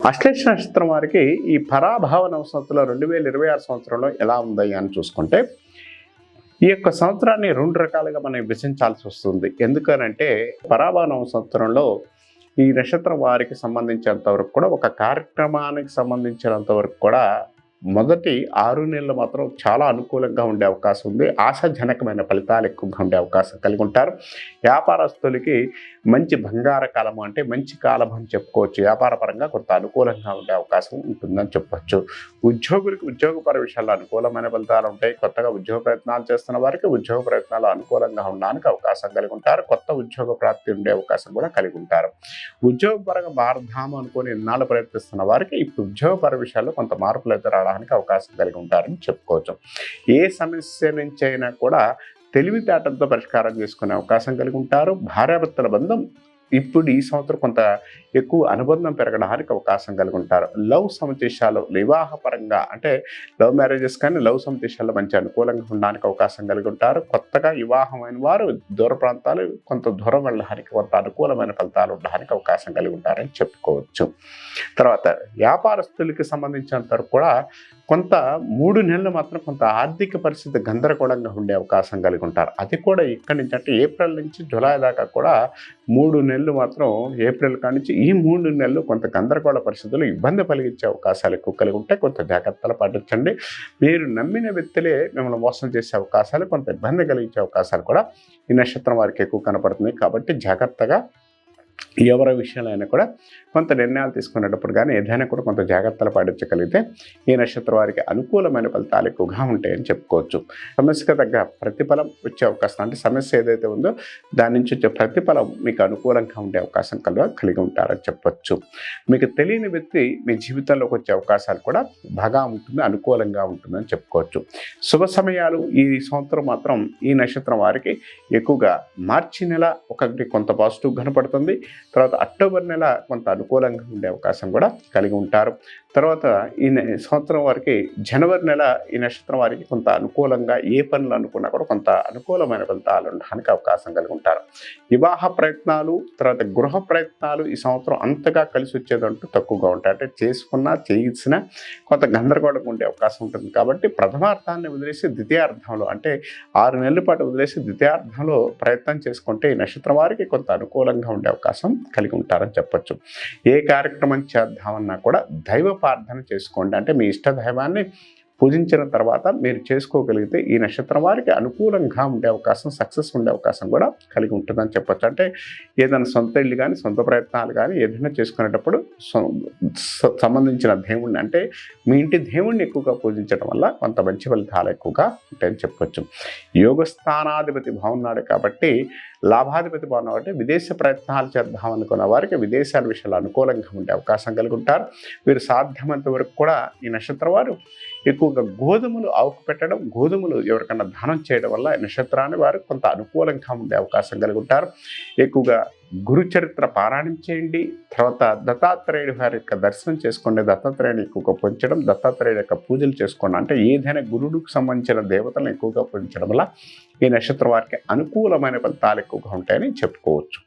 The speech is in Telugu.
అశ్లేష నక్షత్రం వారికి ఈ పరాభావ నవసంవత్సరంలో 2026 సంవత్సరంలో ఎలా ఉంది అని చూసుకుంటే, ఈ యొక్క సంవత్సరాన్ని 2 రకాలుగా మనం విభజించాల్సి వస్తుంది. ఎందుకనంటే పరాభవ నవసంవత్సరంలో ఈ నక్షత్రం వారికి సంబంధించినంత వరకు కూడా ఒక కార్యక్రమానికి సంబంధించినంత వరకు కూడా మొదటి 6 నెలలు మాత్రం చాలా అనుకూలంగా ఉండే అవకాశం ఉంది. ఆశాజనకమైన ఫలితాలు ఎక్కువగా ఉండే అవకాశం కలిగి ఉంటారు. వ్యాపారస్తులకి మంచి బంగార కాలము అంటే మంచి కాలం అని చెప్పుకోవచ్చు. వ్యాపారపరంగా కొంత అనుకూలంగా ఉండే అవకాశం ఉంటుందని చెప్పొచ్చు. ఉద్యోగులకు ఉద్యోగపర విషయాల్లో అనుకూలమైన ఫలితాలు ఉంటాయి. కొత్తగా ఉద్యోగ ప్రయత్నాలు చేస్తున్న వారికి ఉద్యోగ ప్రయత్నాలు అనుకూలంగా ఉండడానికి అవకాశం కలిగి ఉంటారు. కొత్త ఉద్యోగ ప్రాప్తి ఉండే అవకాశం కూడా కలిగి ఉంటారు. ఉద్యోగపరంగా మారదాము అనుకుని ఎన్నాళ్ళు ప్రయత్నిస్తున్న వారికి ఇప్పుడు ఉద్యోగపర విషయాల్లో కొంత మార్పులు అయితే రావడానికి అవకాశం కలిగి ఉంటారని చెప్పుకోవచ్చు. ఏ సమస్య నుంచి అయినా కూడా తెలివితేటలతో పరిష్కారం చేసుకునే అవకాశం కలిగి ఉంటారు. భార్యాభర్తల బంధం ఇప్పుడు ఈ సంవత్సరం కొంత ఎక్కువ అనుబంధం పెరగడానికి అవకాశం కలిగి ఉంటారు. లవ్ సమతిశాలు వివాహపరంగా అంటే లవ్ మ్యారేజెస్ కానీ లవ్ సమతిశాలు మంచి అనుకూలంగా ఉండడానికి అవకాశం కలిగి ఉంటారు. కొత్తగా వివాహమైన వారు దూర ప్రాంతాలు కొంత దూరం వెళ్ళడానికి కొంత అనుకూలమైన ఫలితాలు ఉండడానికి అవకాశం కలిగి ఉంటారని చెప్పుకోవచ్చు. తర్వాత వ్యాపారస్తులకి సంబంధించినంత వరకు కూడా కొంత 3 నెలలు మాత్రం కొంత ఆర్థిక పరిస్థితి గందరగోళంగా ఉండే అవకాశం కలిగి ఉంటారు. అది కూడా ఇక్కడి నుంచి అంటే ఏప్రిల్ నుంచి జూలై దాకా కూడా 3 నెలలు మాత్రం ఏప్రిల్ కానించి ఈ 3 నెలలు కొంత గందరగోళ పరిస్థితులు ఇబ్బంది కలిగించే అవకాశాలు ఎక్కువ కలిగి ఉంటాయి. కొంత జాగ్రత్తలు పాటించండి. మీరు నమ్మిన వ్యక్తులే మిమ్మల్ని మోసం చేసే అవకాశాలు కొంత ఇబ్బంది కలిగించే అవకాశాలు కూడా ఈ నక్షత్రం వారికి ఎక్కువ కనపడుతుంది. కాబట్టి జాగ్రత్తగా ఎవరి విషయంలో అయినా కూడా కొంత నిర్ణయాలు తీసుకునేటప్పుడు కానీ ఏదైనా కూడా కొంత జాగ్రత్తలు పాటించగలిగితే ఈ నక్షత్రం వారికి అనుకూలమైన ఫలితాలు ఎక్కువగా ఉంటాయని చెప్పుకోవచ్చు. సమస్యకు తగ్గ ప్రతిఫలం వచ్చే అవకాశం అంటే సమస్య ఏదైతే ఉందో దాని నుంచి వచ్చే ప్రతిఫలం మీకు అనుకూలంగా ఉండే అవకాశం కలిగి ఉంటారని చెప్పొచ్చు. మీకు తెలియని వ్యక్తి మీ జీవితంలోకి వచ్చే అవకాశాలు కూడా బాగా ఉంటుంది, అనుకూలంగా ఉంటుందని చెప్పుకోవచ్చు. శుభ సమయాలు ఈ సంవత్సరం మాత్రం ఈ నక్షత్రం వారికి ఎక్కువగా మార్చి నెల ఒకటి కొంత పాజిటివ్ కనపడుతుంది. తర్వాత అక్టోబర్ నెల కొంత అనుకూలంగా ఉండే అవకాశం కూడా కలిగి ఉంటారు. తర్వాత ఈ సంవత్సరం వారికి జనవరి నెల ఈ నక్షత్రం వారికి కొంత అనుకూలంగా ఏ పనులు అనుకున్నా కూడా కొంత అనుకూలమైన ఫలితాలు ఉండడానికి అవకాశం కలిగి ఉంటారు. వివాహ ప్రయత్నాలు తర్వాత గృహ ప్రయత్నాలు ఈ సంవత్సరం అంతగా కలిసి వచ్చేదంటూ తక్కువగా ఉంటాయి. అంటే చేసుకున్నా చేయించినా కొంత గందరగోళంగా ఉండే అవకాశం ఉంటుంది. కాబట్టి ప్రథమార్థాన్ని వదిలేసి ద్వితీయార్థంలో అంటే 6 నెలల పాటు వదిలేసి ద్వితీయార్థంలో ప్రయత్నం చేసుకుంటే ఈ నక్షత్రం వారికి కొంత అనుకూలంగా ఉండే అవకాశం కలిగి ఉంటారని చెప్పొచ్చు. ఏ కార్యక్రమం చేద్దామన్నా కూడా దైవ ప్రార్థన చేసుకోండి. అంటే మీ ఇష్ట దైవాన్ని పూజించిన తర్వాత మీరు చేసుకోగలిగితే ఈ నక్షత్రం వారికి అనుకూలంగా ఉండే అవకాశం సక్సెస్ ఉండే అవకాశం కూడా కలిగి ఉంటుందని చెప్పొచ్చు. అంటే ఏదైనా సొంత ఇల్లు కానీ సొంత ప్రయత్నాలు కానీ ఏదైనా చేసుకునేటప్పుడు సంబంధించిన దేవుణ్ణి అంటే మీ ఇంటి దేవుణ్ణి ఎక్కువగా పూజించడం వల్ల కొంత మంచి ఫలితాలు ఎక్కువగా ఉంటాయని చెప్పొచ్చు. యోగస్థానాధిపతి బాగున్నాడు కాబట్టి లాభాధిపతి బాగున్నా కాబట్టి విదేశ ప్రయత్నాలు చేద్దాం అనుకున్న వారికి విదేశాల విషయాలు అనుకూలంగా ఉండే అవకాశం కలిగి ఉంటారు. వీరు సాధ్యమైనంత వరకు కూడా ఈ నక్షత్రం వారు ఎక్కువగా గోధుమలు ఆవుకు పెట్టడం, గోధుమలు ఎవరికన్నా దానం చేయడం వల్ల నక్షత్రాన్ని వారు కొంత అనుకూలంగా ఉండే అవకాశం కలిగి ఉంటారు. ఎక్కువగా గురు చరిత్ర పారాయణం చేయండి. తర్వాత దత్తాత్రేయుడి వారి యొక్క దర్శనం చేసుకోండి. దత్తాత్రేయుని ఎక్కువగా పూజించడం, దత్తాత్రేయుడి యొక్క పూజలు చేసుకోండి. అంటే ఏదైనా గురువుకు సంబంధించిన దేవతలను ఎక్కువగా పూజించడం వల్ల ఈ నక్షత్రం వారికి అనుకూలమైన ఫలితాలు ఎక్కువగా ఉంటాయని చెప్పుకోవచ్చు.